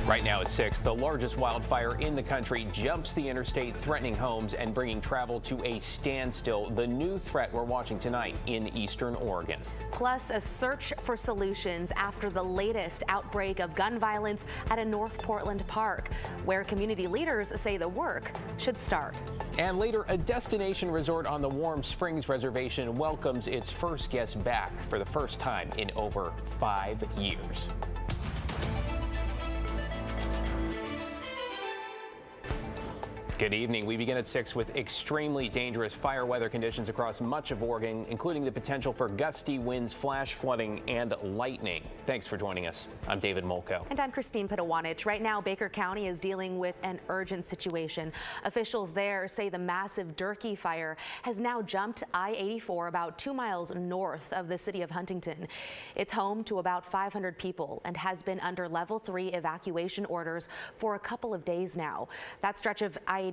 Right now at 6, the largest wildfire in the country jumps the interstate, threatening homes and bringing travel to a standstill. The new threat we're watching tonight in eastern Oregon. Plus, a search for solutions after the latest outbreak of gun violence at a North Portland park, where community leaders say the work should start. And later, a destination resort on the Warm Springs Reservation welcomes its first guests back for the first time in over 5 years. Good evening. We begin at 6 with extremely dangerous fire weather conditions across much of Oregon, including the potential for gusty winds, flash flooding, and lightning. Thanks for joining us. I'm David Molko. And I'm Christine Pitawanich. Right now, Baker County is dealing with an urgent situation. Officials there say the massive Durkee fire has now jumped I-84 about 2 miles north of the city of Huntington. It's home to about 500 people and has been under level 3 evacuation orders for a couple of days now. That stretch of I-84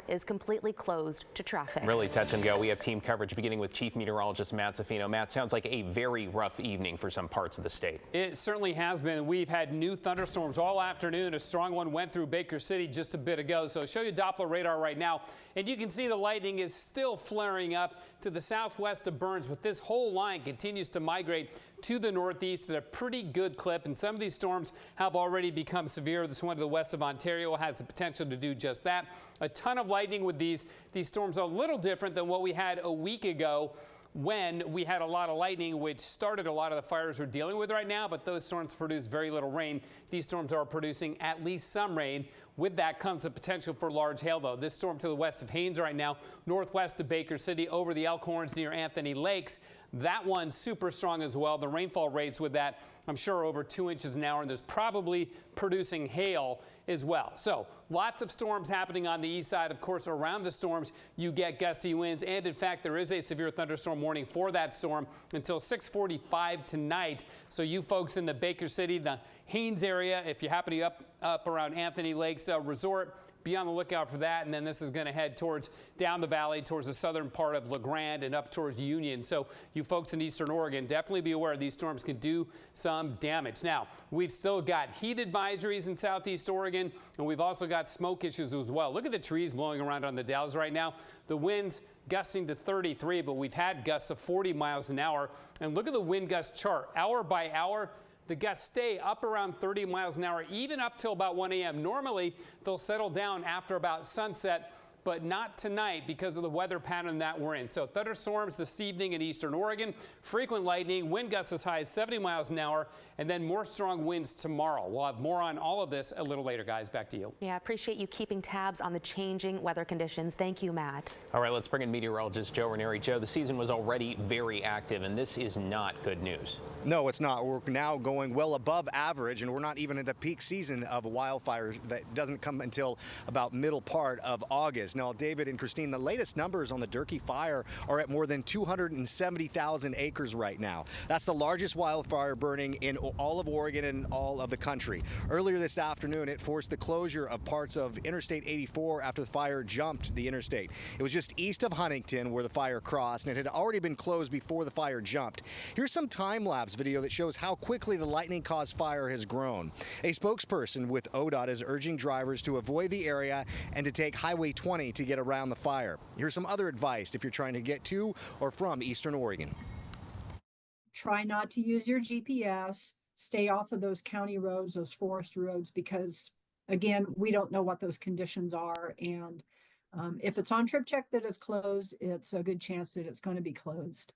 is completely closed to traffic. Really touch and go. We have team coverage beginning with Chief Meteorologist Matt Zafino. Matt, sounds like a very rough evening for some parts of the state. It certainly has been. We've had new thunderstorms all afternoon. A strong one went through Baker City just a bit ago. So I'll show you Doppler radar right now. And you can see the lightning is still flaring up to the southwest of Burns, but this whole line continues to migrate to the northeast at a pretty good clip. And some of these storms have already become severe. This one to the west of Ontario has the potential to do just that. A ton of lightning with these storms, a little different than what we had a week ago when we had a lot of lightning, which started a lot of the fires we're dealing with right now, but those storms produce very little rain. These storms are producing at least some rain. With that comes the potential for large hail, though. This storm to the west of Haines right now, northwest of Baker City, over the Elkhorns near Anthony Lakes. That one super strong as well. The rainfall rates with that, I'm sure, over 2 inches an hour, and there's probably producing hail as well. So lots of storms happening on the east side. Of course, around the storms, you get gusty winds. And in fact, there is a severe thunderstorm warning for that storm until 6:45 tonight. So you folks in the Baker City, the Haines area, if you happen to be up around Anthony Lakes Resort, be on the lookout for that. And then this is going to head towards down the valley towards the southern part of LeGrand and up towards Union. So you folks in eastern Oregon, definitely be aware these storms can do some damage. Now, we've still got heat advisories in southeast Oregon, and we've also got smoke issues as well. Look at the trees blowing around on the Dalles right now. The winds gusting to 33, but we've had gusts of 40 miles an hour. And look at the wind gust chart. Hour by hour, the gusts stay up around 30 miles an hour, even up till about 1 a.m. Normally, they'll settle down after about sunset, but not tonight because of the weather pattern that we're in. So thunderstorms this evening in eastern Oregon, frequent lightning, wind gusts as high as 70 miles an hour, and then more strong winds tomorrow. We'll have more on all of this a little later, guys. Back to you. Yeah, appreciate you keeping tabs on the changing weather conditions. Thank you, Matt. All right, let's bring in meteorologist Joe Ranieri. Joe, the season was already very active, and this is not good news. No, it's not. We're now going well above average, and we're not even at the peak season of wildfires that doesn't come until about middle part of August. Now, David and Christine, the latest numbers on the Durkee fire are at more than 270,000 acres right now. That's the largest wildfire burning in all of Oregon and all of the country. Earlier this afternoon, it forced the closure of parts of Interstate 84 after the fire jumped the interstate. It was just east of Huntington where the fire crossed, and it had already been closed before the fire jumped. Here's some time-lapse video that shows how quickly the lightning-caused fire has grown. A spokesperson with ODOT is urging drivers to avoid the area and to take Highway 20 to get around the fire. Here's some other advice if you're trying to get to or from eastern Oregon. Try not to use your GPS. Stay off of those county roads, those forest roads, because again, we don't know what those conditions are. And if it's on trip check that it's closed, it's a good chance that it's going to be closed.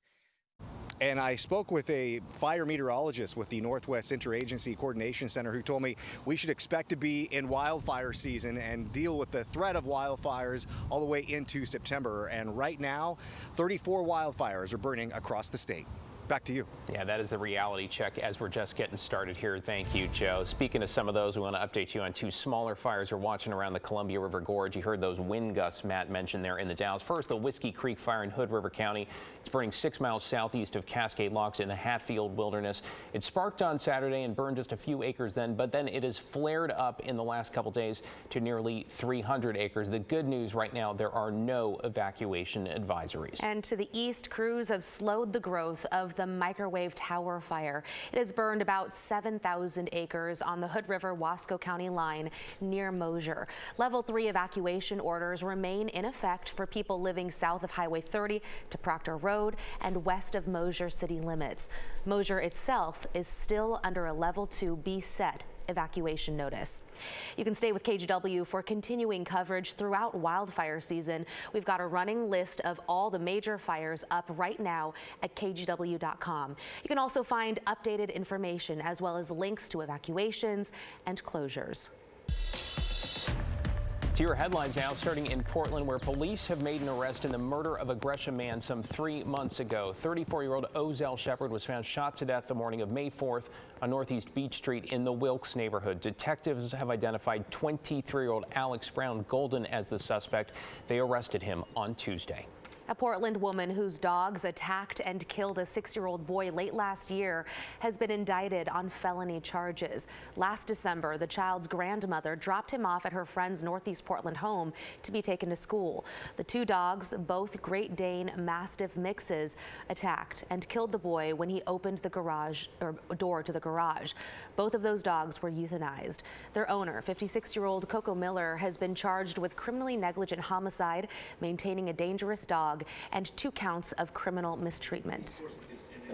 And I spoke with a fire meteorologist with the Northwest Interagency Coordination Center who told me we should expect to be in wildfire season and deal with the threat of wildfires all the way into September. And right now, 34 wildfires are burning across the state. Back to you. Yeah, that is the reality check as we're just getting started here. Thank you, Joe. Speaking of some of those, we want to update you on 2 smaller fires we're watching around the Columbia River Gorge. You heard those wind gusts Matt mentioned there in the Dalles. First, the Whiskey Creek fire in Hood River County. It's burning 6 miles southeast of Cascade Locks in the Hatfield Wilderness. It sparked on Saturday and burned just a few acres then, but then it has flared up in the last couple days to nearly 300 acres. The good news right now, there are no evacuation advisories. And to the east, crews have slowed the growth of the the microwave tower fire. It has burned about 7,000 acres on the Hood River-Wasco County line near Mosier. Level 3 evacuation orders remain in effect for people living south of Highway 30 to Proctor Road and west of Mosier city limits. Mosier itself is still under a Level 2 BSET evacuation notice. You can stay with KGW for continuing coverage throughout wildfire season. We've got a running list of all the major fires up right now at kgw.com. You can also find updated information as well as links to evacuations and closures. To your headlines now, starting in Portland, where police have made an arrest in the murder of a Gresham man some 3 months ago. 34-year-old Ozell Shepard was found shot to death the morning of May 4th on Northeast Beach Street in the Wilkes neighborhood. Detectives have identified 23-year-old Alex Brown Golden as the suspect. They arrested him on Tuesday. A Portland woman whose dogs attacked and killed a 6-year-old boy late last year has been indicted on felony charges. Last December, the child's grandmother dropped him off at her friend's Northeast Portland home to be taken to school. The two dogs, both Great Dane Mastiff mixes, attacked and killed the boy when he opened the door to the garage. Both of those dogs were euthanized. Their owner, 56-year-old Coco Miller, has been charged with criminally negligent homicide, maintaining a dangerous dog, and 2 counts of criminal mistreatment.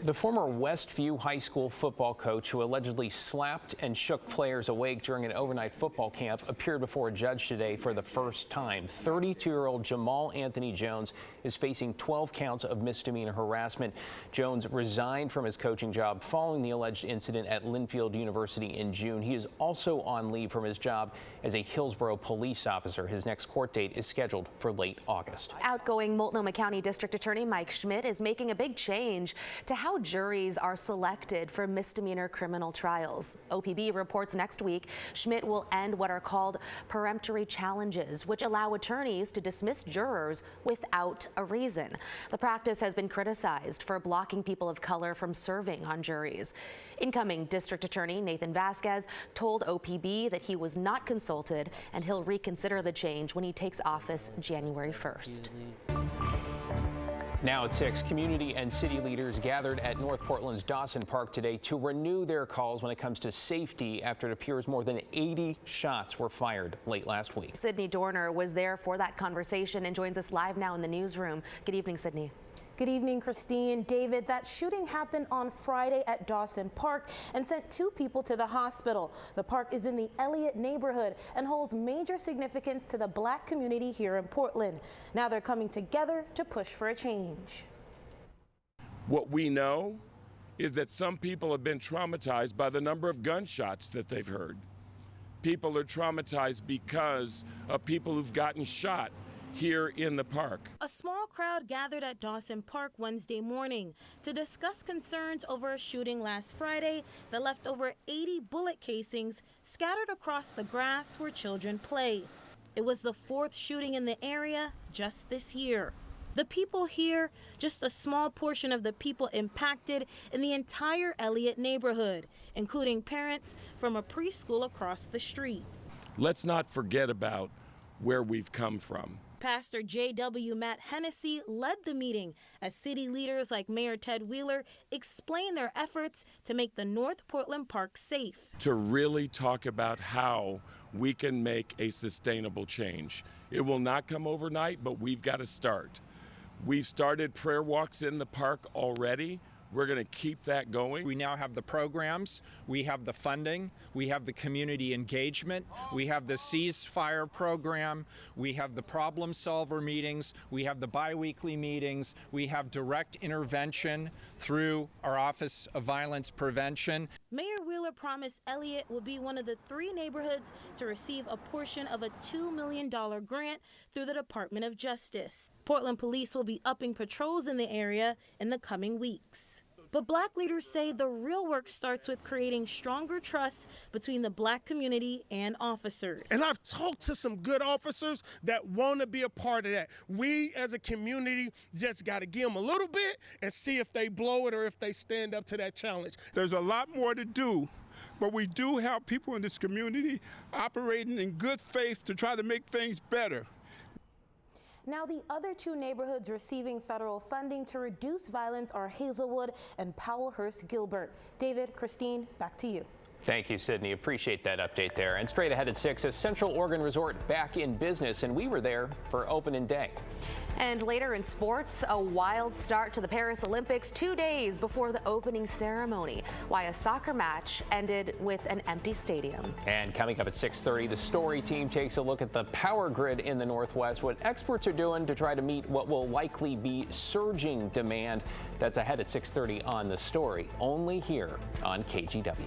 The former Westview High School football coach who allegedly slapped and shook players awake during an overnight football camp appeared before a judge today for the first time. 32-year-old Jamal Anthony Jones is facing 12 counts of misdemeanor harassment. Jones resigned from his coaching job following the alleged incident at Linfield University in June. He is also on leave from his job as a Hillsborough police officer. His next court date is scheduled for late August. Outgoing Multnomah County District Attorney Mike Schmidt is making a big change to how juries are selected for misdemeanor criminal trials. OPB reports next week Schmidt will end what are called peremptory challenges, which allow attorneys to dismiss jurors without a reason. The practice has been criticized for blocking people of color from serving on juries. Incoming District Attorney Nathan Vasquez told OPB that he was not consulted and he'll reconsider the change when he takes office January 1st. Now at 6, community and city leaders gathered at North Portland's Dawson Park today to renew their calls when it comes to safety after it appears more than 80 shots were fired late last week. Sydney Dorner was there for that conversation and joins us live now in the newsroom. Good evening, Sydney. Good evening, Christine. David, that shooting happened on Friday at Dawson Park and sent 2 people to the hospital. The park is in the Elliott neighborhood and holds major significance to the Black community here in Portland. Now they're coming together to push for a change. What we know is that some people have been traumatized by the number of gunshots that they've heard. People are traumatized because of people who've gotten shot here in the park. A small crowd gathered at Dawson Park Wednesday morning to discuss concerns over a shooting last Friday that left over 80 bullet casings scattered across the grass where children play. It was the 4th shooting in the area just this year. The people here, just a small portion of the people impacted in the entire Elliott neighborhood, including parents from a preschool across the street. Let's not forget about where we've come from. Pastor J.W. Matt Hennessy led the meeting as city leaders like Mayor Ted Wheeler explained their efforts to make the North Portland Park safe. To really talk about how we can make a sustainable change. It will not come overnight, but we've got to start. We've started prayer walks in the park already. We're going to keep that going. We now have the programs, we have the funding, we have the community engagement, we have the ceasefire program, we have the problem solver meetings, we have the biweekly meetings, we have direct intervention through our Office of Violence Prevention. Mayor Wheeler promised Elliott will be one of the 3 neighborhoods to receive a portion of a $2 million grant through the Department of Justice. Portland police will be upping patrols in the area in the coming weeks. But Black leaders say the real work starts with creating stronger trust between the Black community and officers. And I've talked to some good officers that want to be a part of that. We as a community just got to give them a little bit and see if they blow it or if they stand up to that challenge. There's a lot more to do, but we do have people in this community operating in good faith to try to make things better. Now, the other two neighborhoods receiving federal funding to reduce violence are Hazelwood and Powellhurst Gilbert. David, Christine, back to you. Thank you, Sydney. Appreciate that update there. And straight ahead at 6, a Central Oregon resort back in business, and we were there for opening day. And later in sports, a wild start to the Paris Olympics 2 days before the opening ceremony. Why a soccer match ended with an empty stadium. And coming up at 6:30, the Story team takes a look at the power grid in the Northwest, what experts are doing to try to meet what will likely be surging demand. That's ahead at 6:30 on The Story, only here on KGW.